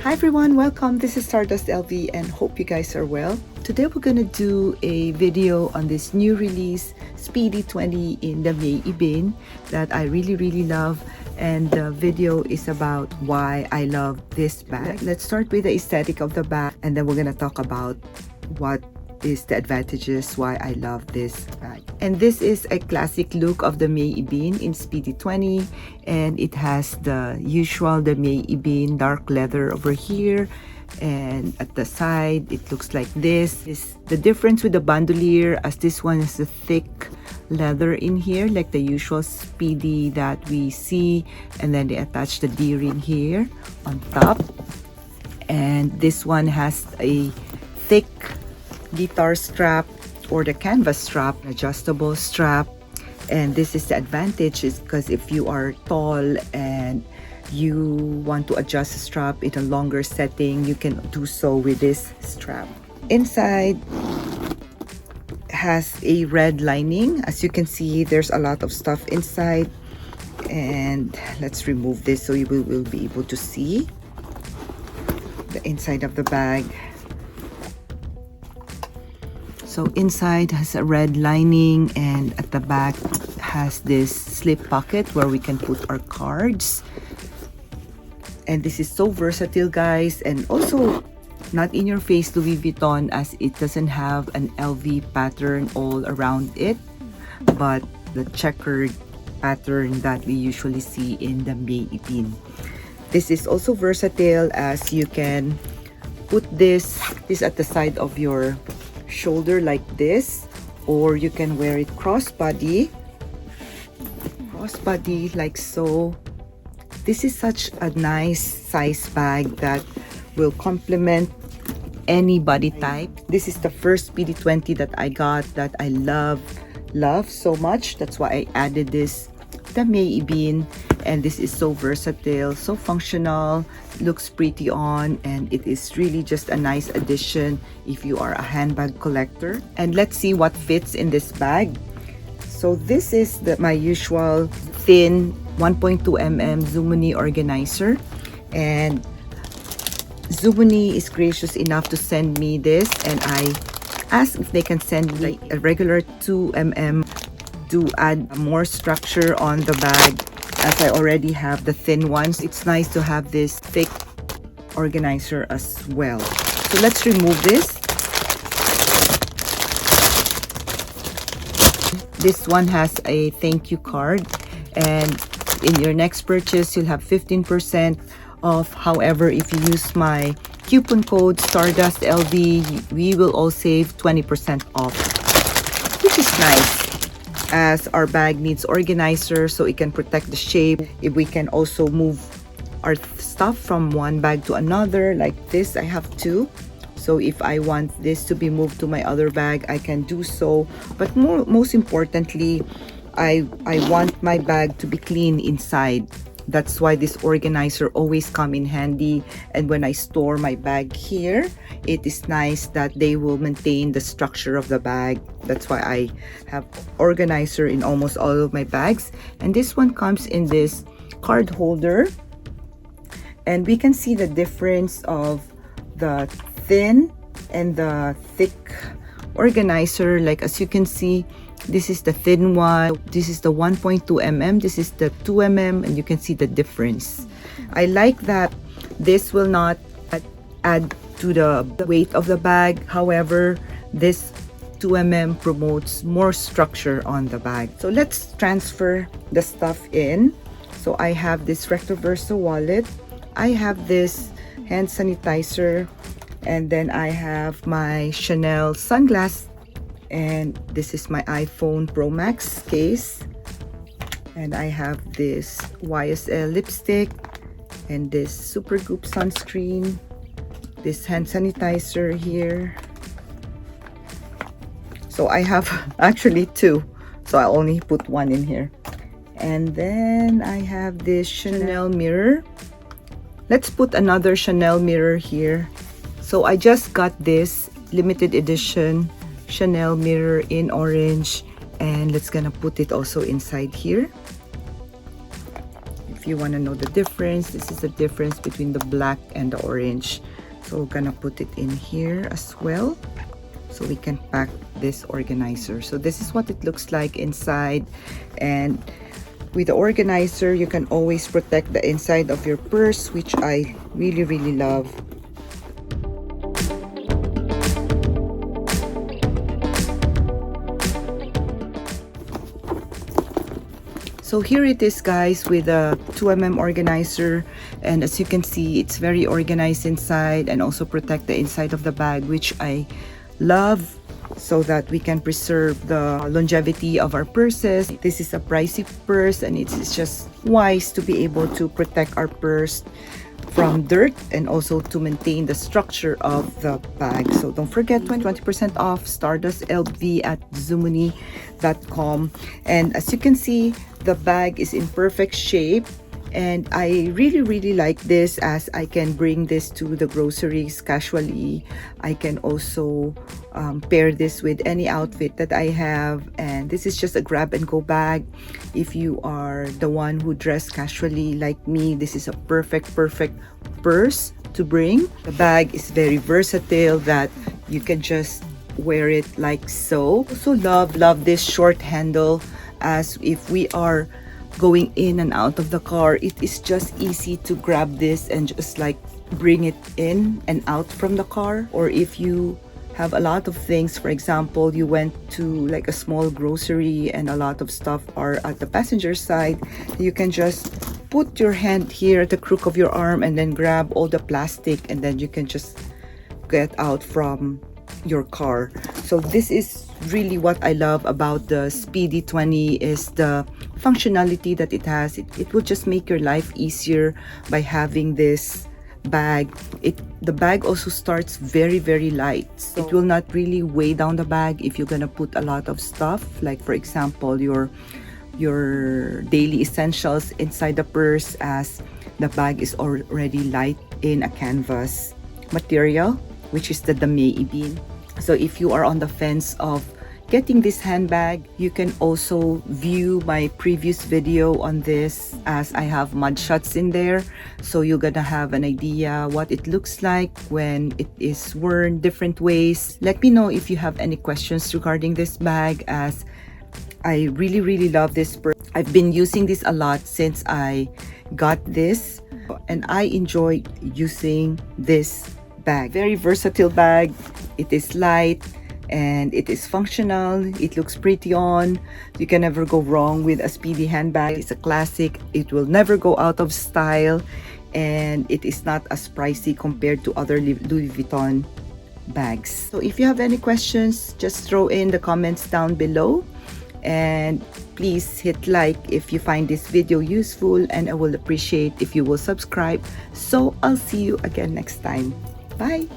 Hi everyone, welcome. This is Stardust LV and hope you guys are well. Today we're gonna do a video on this new release Speedy 20 in Damier Ebene that I really love, and the video is about why I love this bag. Let's start with the aesthetic of the bag and then we're gonna talk about what is the advantages why I love this bag. And this is a classic look of the Damier Ebene in Speedy 20, and it has the usual Damier Ebene dark leather over here, and at the side it looks like this. Is the difference with the bandolier, as this one is a thick leather in here like the usual Speedy that we see, and then they attach the D-ring here on top, and this one has a thick guitar strap or the canvas strap, adjustable strap. And this is the advantage, is because if you are tall and you want to adjust the strap in a longer setting, you can do so with this strap. Inside has a red lining. As you can see, there's a lot of stuff inside, and let's remove this so you will be able to see the inside of the bag. So inside has a red lining, and at the back has this slip pocket where we can put our cards. And this is so versatile, guys, and also not in your face Louis Vuitton, as it doesn't have an LV pattern all around it, but the checkered pattern that we usually see in the Damier Ebene. This is also versatile, as you can put this at the side of your shoulder like this, or you can wear it crossbody like so. This is such a nice size bag that will complement any body type. This is the first Speedy 20 that I got that I love so much. That's why I added this Damier Ebene, and this is so versatile, so functional, looks pretty on, and it is really just a nice addition if you are a handbag collector. And let's see what fits in this bag. So this is my usual thin 1.2 mm Zoomoni organizer, and Zoomoni is gracious enough to send me this, and I asked if they can send me like a regular 2 mm to add more structure on the bag, as I already have the thin ones. It's nice to have this thick organizer as well. So let's remove this. This one has a thank you card, and in your next purchase you'll have 15% off. However, if you use my coupon code StardustLV, we will all save 20% off, which is nice, as our bag needs organizer so it can protect the shape. If we can also move our stuff from one bag to another, like this, I have two, so if I want this to be moved to my other bag, I can do so. But most importantly, I want my bag to be clean inside. That's why this organizer always come in handy, and when I store my bag here, it is nice that they will maintain the structure of the bag. That's why I have organizer in almost all of my bags. And this one comes in this card holder, and we can see the difference of the thin and the thick organizer. Like, as you can see, this is the thin one, this is the 1.2 mm, this is the 2 mm, and you can see the difference. I like that this will not add to the weight of the bag. However, this 2 mm promotes more structure on the bag. So let's transfer the stuff in. So I have this recto verso wallet, I have this hand sanitizer, and then I have my Chanel sunglass, and this is my iPhone Pro Max case, and I have this YSL lipstick, and this Super Goop sunscreen, this hand sanitizer here. So I have actually two, so I only put one in here. And then I have this Chanel mirror. Let's put another Chanel mirror here. So I just got this limited edition Chanel mirror in orange, and let's gonna put it also inside here. If if you want to know the difference, this is the difference between the black and the orange. So we're gonna put it in here as well, so we can pack this organizer. So this is what it looks like inside, and with the organizer you can always protect the inside of your purse, which I really love. So here it is, guys, with a 2mm organizer, and as you can see, it's very organized inside and also protect the inside of the bag, which I love, so that we can preserve the longevity of our purses. This is a pricey purse, and it's just wise to be able to protect our purse from dirt and also to maintain the structure of the bag. So don't forget, 20% off Stardust LV at Zumuni.com. And as you can see, the bag is in perfect shape, and I really like this, as I can bring this to the groceries casually. I can also pair this with any outfit that I have, and this is just a grab and go bag. If you are the one who dress casually like me, this is a perfect purse to bring. The bag is very versatile, that you can just wear it like so. Also love this short handle, as if we are going in and out of the car, it is just easy to grab this and just like bring it in and out from the car. Or if you have a lot of things, for example, you went to like a small grocery and a lot of stuff are at the passenger side, you can just put your hand here at the crook of your arm and then grab all the plastic, and then you can just get out from your car. So this is really what I love about the Speedy 20, is the functionality that it has. It will just make your life easier by having this bag. The bag also starts very light, so it will not really weigh down the bag if you're gonna put a lot of stuff, like for example your daily essentials inside the purse, as the bag is already light in a canvas material, which is the Damier Ebene. So if you are on the fence of getting this handbag, you can also view my previous video on this, as I have mud shots in there, so you're gonna have an idea what it looks like when it is worn different ways. Let me know if you have any questions regarding this bag, as I really love this purse. I've been using this a lot since I got this, and I enjoy using this bag. Very versatile bag. It is light and it is functional. It looks pretty on. You can never go wrong with a Speedy handbag. It's a classic. It will never go out of style, and it is not as pricey compared to other Louis Vuitton bags. So if you have any questions, just throw in the comments down below, and please hit like if you find this video useful, and I will appreciate if you will subscribe. So I'll see you again next time. Bye.